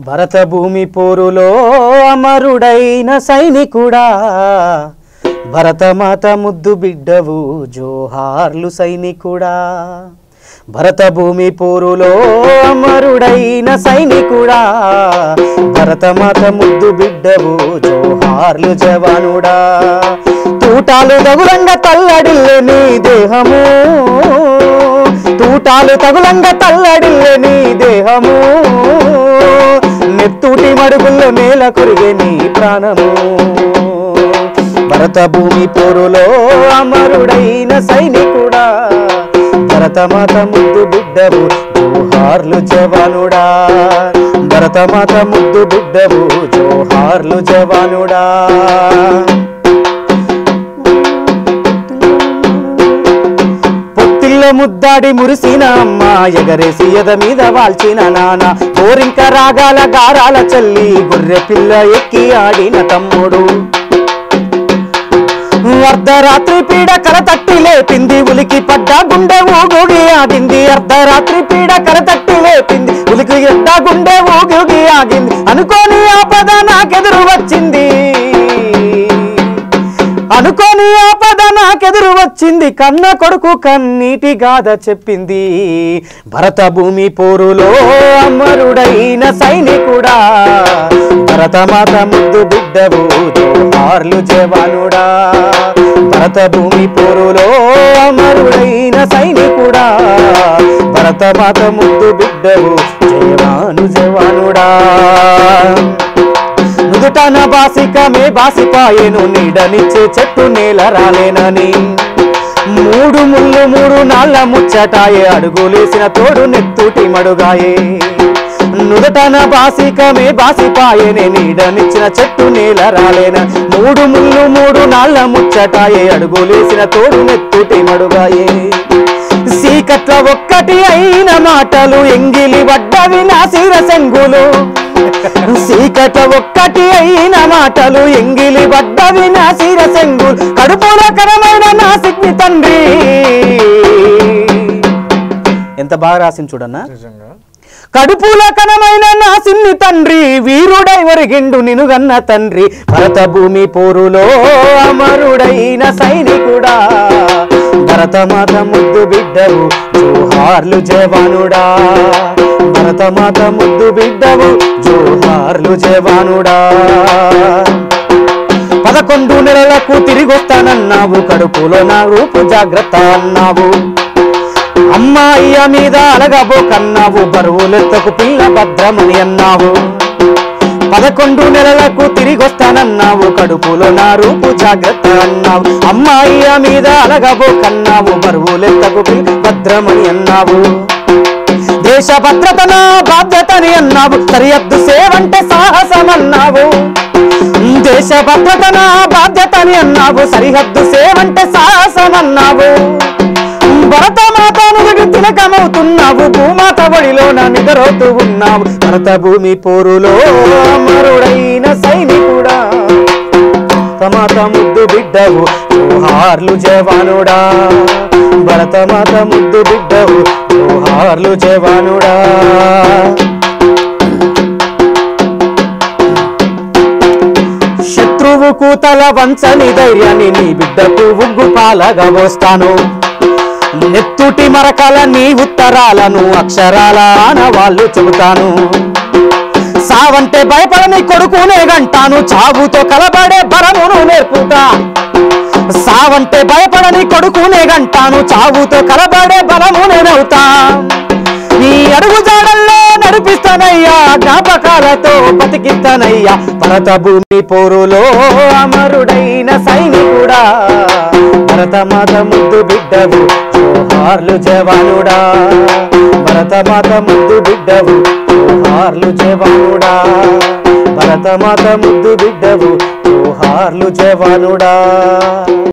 భరత భూమి పోరులో అమరుడైన సైనికుడా, భరతమాత ముద్దు బిడ్డవు జోహార్లు సైనికుడా. భరత భూమి పోరులో అమరుడైన సైనికుడా, భరతమాత ముద్దు బిడ్డవు జోహార్లు జవానుడా. తూటాలు తగులంగా తల్లడిల్లే నీ దేహము, తూటాలు తగులంగా తల్లడిల్లే నీ దేహము, నెత్తూటి మడుగుల్లో నేల కొరిగే నీ ప్రాణము. భరత భూమి పోరులో అమరుడైన సైనికుడా, భరతమాత ముద్దు బిడ్డవు జోహార్లు జవానుడా. భరతమాత ముద్దు బిడ్డవు జోహార్లు జవానుడా. ముద్దాడి మురిసిన అమ్మ, ఎగరేసి ఎద మీద వాల్చిన నాన్న, కోరింక రాగాల గారాల చల్లి గొర్రె పిల్ల ఎక్కి ఆడిన తమ్ముడు. అర్ధరాత్రి పీడ కరతట్టి లేపింది, ఉలికి పడ్డ గుండె ఊగుగి ఆగింది. అర్ధరాత్రి పీడ కరతట్టి లేపింది, ఉలికి ఎడ్డ గుండె ఊగుగి ఆగింది. అనుకోని ఆపద నాకెదురు వచ్చింది, అనుకోని ఆపద నాకెదురు వచ్చింది. కన్న కొడుకు కన్నీటి గాథ చెప్పింది. భరత భూమి పోరులో అమరుడైన సైనికుడా, భరతమాత ముద్దు బిడ్డవు జోహార్లు జవానుడా. భరత భూమి పోరులో అమరుడైన సైనికుడా, భరతమాత ముద్దు బిడ్డవు జవాను జవానుడా. నుదుటన బాసికమే బాసిపాయెను, నీడనిచ్చే చెట్టు నేల రాలేనని. మూడు ముళ్ళు మూడు నాళ్ళ ముచ్చటాయే, అడుగులేసిన తోడు నెత్తూటి మడుగాయే. నుదుటన బాసికమే బాసిపాయెనే, నీడనిచ్చిన చెట్టు నేల రాలేన. మూడు ముళ్ళు మూడు నాళ్ళ ముచ్చటాయే, అడుగులేసిన తోడు నెత్తూటి మడుగాయే. సీకట్ల ఒక్కటి అయిన మాటలు, ఎంగిలి వడ్డవి నా శిర సెంగులు. సీకట్ల ఒక్కటి అయిన మాటలు, ఎంగిలి వడ్డవి నా శిర సెంగులు. కడుపుల కరమైన నా సిగ్ని తండ్రి. ఎంత బాగా రాసింది చూడన్నా. కడుపుల కనమైన నా సిన్ని తండ్రి, వీరుడై ఒరిగిండు నినుగన్న తండ్రి. భరత భూమి పోరులో అమరుడైన సైనికుడా, భరతమాత ముద్దు బిడ్డవు జోహార్లు జవానుడా. భరతమాత ముద్దు బిడ్డవు జోహార్లు జవానుడా. 11 నెలలకు తిరిగొస్తానన్నావు, కడుపులో నా రూపు జాగ్రత్త అన్నావు. అమ్మాయ్య మీద అలగబోకన్నావు, బరువులెత్తకు పిల్ల భద్రమని అన్నావు. 11 నెలలకు తిరిగొస్తానన్నావు, కడుపులో నా రూపు జాగ్రత్త అన్నావు. అమ్మాయ్య మీద అలగబోకన్నావు, బరువులెత్తకు పిల్ల భద్రమని అన్నావు. దేశ భద్రత నా బాధ్యతని అన్నావు, సరిహద్దు సేవంటే సాహసమన్నావు. దేశ భద్రత నా బాధ్యతని అన్నావు, సరిహద్దు సేవంటే సాహసమన్నావు. భరతమాతను తిలకమవుతున్నావు, భూమాత బడిలో నా నిద్రపోతూ ఉన్నావు. భరత భూమి పోరులో అమరుడైన సైనికుడా, భరతమాత ముద్దు బిడ్డవు జోహార్లు జవానుడా. భరతమాత ముద్దు బిడ్డవు జోహార్లు జవానుడా. శత్రువుకు తల వంచని ధైర్యాన్ని నీ బిడ్డకు ఉగ్గు పాలగా పోస్తాను. నెత్తుటి మరకల నీ ఉత్తరాలను అక్షరాల ఆనవాళ్ళు చెబుతాను. సావంటే భయపడని కొడుకునే గంటాను, చావుతో కలబడే బరమును నేర్పుతా. సావంటే భయపడని కొడుకునే గంటాను, చావుతో కలబడే బలము నేనవుతా. నీ అడుగు జాడల్లో నడిపిస్తానయ్యా, జ్ఞాపకాలతో బతికిస్తానయ్యా. భరత భూమి పోరులో అమరుడైన సైనికుడా, భరతమాత ముద్దు బిడ్డవు జోహార్లు జవానుడా. భరతమాత ముద్దు బిడ్డవు జోహార్లు జవానుడా. భరతమాత ముద్దు బిడ్డవు జోహార్లు జవానుడా.